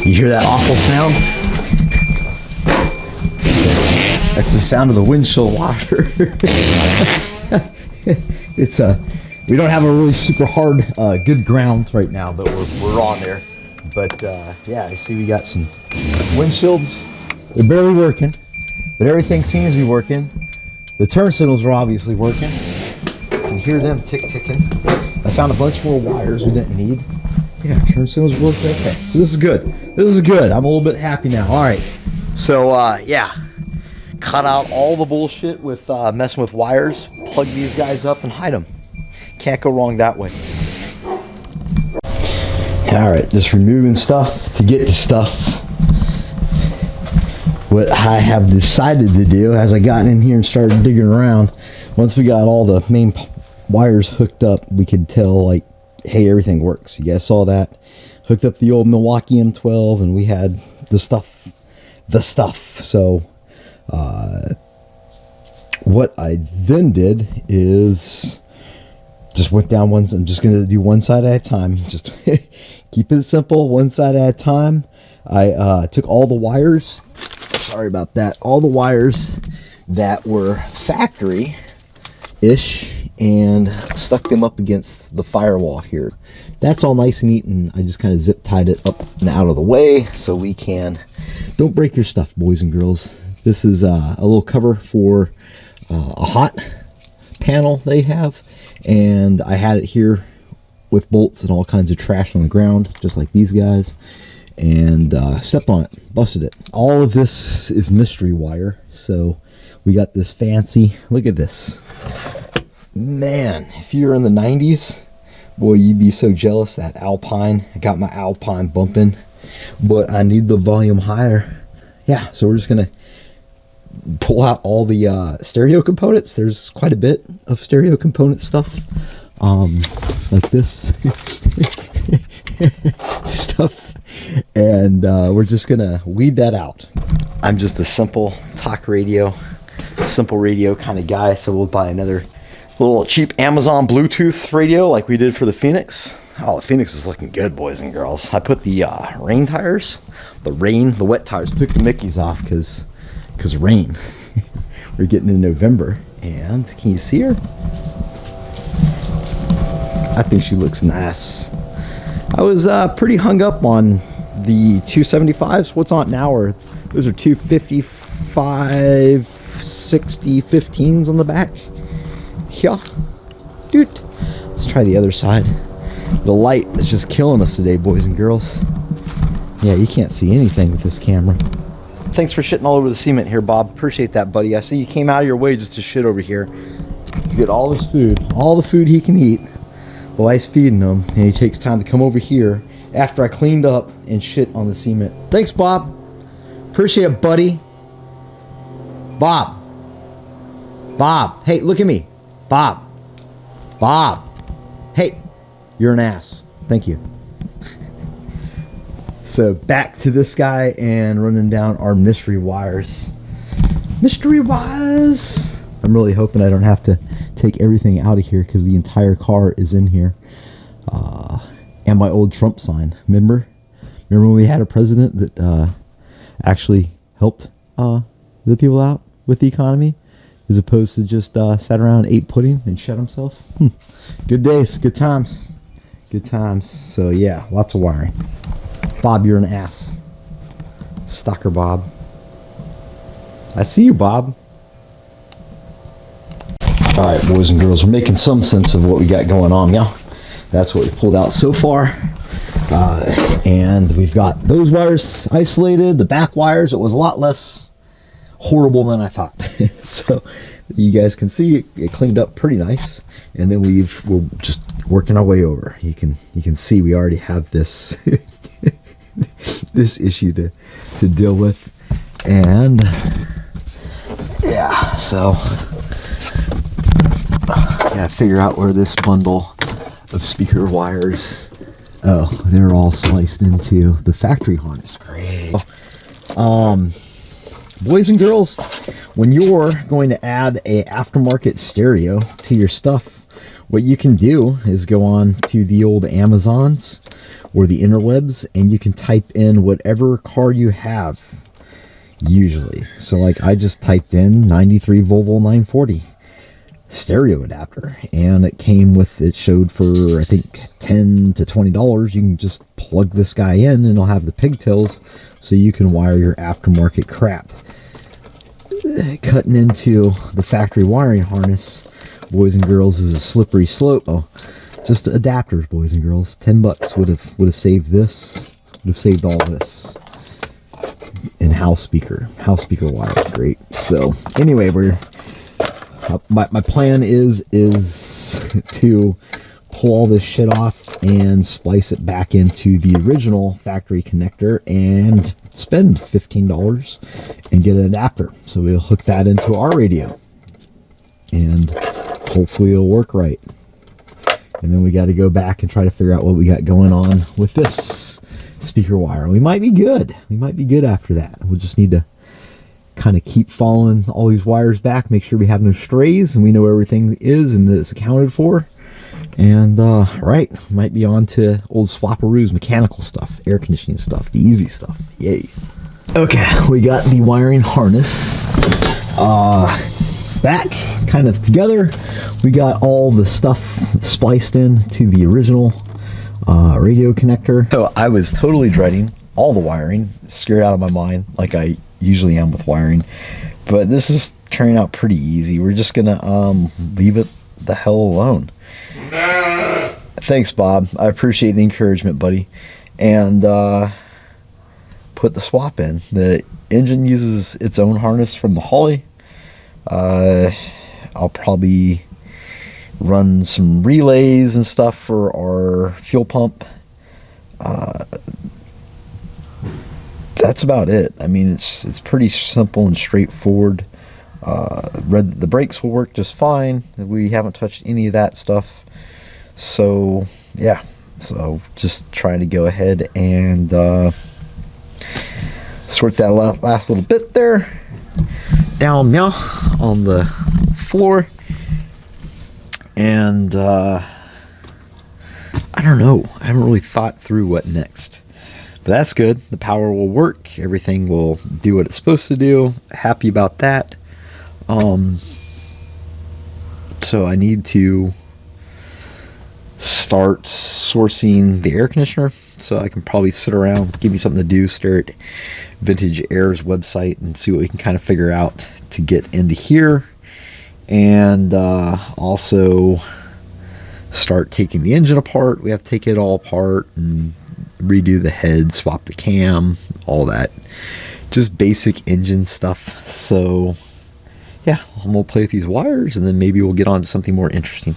You hear that awful sound? That's the sound of the windshield washer. It's we don't have a really super hard, good ground right now, but we're on there. But yeah, I see we got some windshields. They're barely working, but everything seems to be working. The turn signals are obviously working. You can hear them ticking. I found a bunch more wires we didn't need. Yeah, turn signals work okay. So this is good. This is good. I'm a little bit happy now. All right. So yeah, cut out all the bullshit with messing with wires. Plug these guys up and hide them. Can't go wrong that way. All right, just removing stuff to get to stuff. What I have decided to do as I got in here and started digging around, once we got all the main wires hooked up, we could tell, like, hey, everything works. You guys saw that. Hooked up the old Milwaukee M12 and we had the stuff. So what I then did is just went down one. I'm just going to do one side at a time. Just keep it simple, one side at a time. I took all the wires, sorry about that, all the wires that were factory-ish and stuck them up against the firewall here. That's all nice and neat, and I just kind of zip tied it up and out of the way so we can, don't break your stuff, boys and girls. This is a little cover for a hot panel they have, and I had it here with bolts and all kinds of trash on the ground, just like these guys, and stepped on it, busted it. All of this is mystery wire, so we got this fancy, look at this. Man, if you're in the 90s, boy, you'd be so jealous. That Alpine, I got my Alpine bumping, but I need the volume higher. Yeah, so we're just gonna pull out all the stereo components. There's quite a bit of stereo component stuff, like this stuff, and we're just gonna weed that out. I'm just a simple talk radio, simple radio kind of guy, so we'll buy another little cheap Amazon Bluetooth radio like we did for the Phoenix. Oh, the Phoenix is looking good, boys and girls. I put the rain tires, the wet tires. Took the Mickeys off because rain. We're getting in November, and can you see her? I think she looks nice. I was pretty hung up on the 275s. What's on now? Those are 255, 60, 15s on the back. Yeah, dude. Let's try the other side. The light is just killing us today, boys and girls. Yeah, you can't see anything with this camera. Thanks for shitting all over the cement here, Bob. Appreciate that, buddy. I see you came out of your way just to shit over here to get all this food, all the food he can eat. Well, I's feeding him, and he takes time to come over here after I cleaned up and shit on the cement. Thanks, Bob. Appreciate it, buddy. Bob. Hey, look at me. Bob. Hey, you're an ass. Thank you. So back to this guy and running down our mystery wires. Mystery wires. I'm really hoping I don't have to take everything out of here because the entire car is in here. And my old Trump sign. Remember when we had a president that actually helped the people out with the economy, as opposed to just sat around, ate pudding, and shut himself? Good days, good times. Good times. So yeah, lots of wiring. Bob, you're an ass. Stalker Bob. I see you, Bob. Alright, boys and girls, we're making some sense of what we got going on, yeah? That's what we pulled out so far. And we've got those wires isolated, the back wires. It was a lot less horrible than I thought. So you guys can see it cleaned up pretty nice. And then we're just working our way over. You can see we already have this this issue to deal with. And yeah, so gotta figure out where this bundle of speaker wires, oh, they're all spliced into the factory harness. Great. Boys and girls, when you're going to add a aftermarket stereo to your stuff, what you can do is go on to the old Amazons or the interwebs, and you can type in whatever car you have, usually. So like I just typed in 93 Volvo 940 stereo adapter, and it came with, it showed for I think $10 to $20 you can just plug this guy in and it'll have the pigtails so you can wire your aftermarket crap. Cutting into the factory wiring harness, boys and girls, is a slippery slope. Oh, just adapters, boys and girls. $10 would have saved this, would have saved all this. And house speaker wire, great. So anyway, we're my plan is to pull all this shit off and splice it back into the original factory connector and spend $15 and get an adapter. So we'll hook that into our radio and hopefully it'll work right. And then we got to go back and try to figure out what we got going on with this speaker wire. We might be good. We might be good after that. We'll just need to kind of keep following all these wires back, make sure we have no strays and we know everything is and that it's accounted for. And right, might be on to old swap-a-roos, mechanical stuff, air conditioning stuff, the easy stuff. Yay. Okay, we got the wiring harness back kind of together. We got all the stuff spliced in to the original radio connector. So I was totally dreading all the wiring, scared out of my mind like I usually am with wiring, but this is turning out pretty easy. We're just gonna leave it the hell alone. Thanks, Bob. I appreciate the encouragement, buddy. And put the swap in. The engine uses its own harness from the Holly. I'll probably run some relays and stuff for our fuel pump. That's about it. I mean, it's pretty simple and straightforward. The brakes will work just fine. We haven't touched any of that stuff. So yeah, so just trying to go ahead and sort that last little bit there down now on the floor. And I don't know, I haven't really thought through what next. But that's good. The power will work. Everything will do what it's supposed to do. Happy about that. So I need to start sourcing the air conditioner. So I can probably sit around, give me something to do, stare at Vintage Air's website and see what we can kind of figure out to get into here. And also start taking the engine apart. We have to take it all apart and redo the head, swap the cam, all that, just basic engine stuff. So yeah, I'm gonna play with these wires and then maybe we'll get on to something more interesting.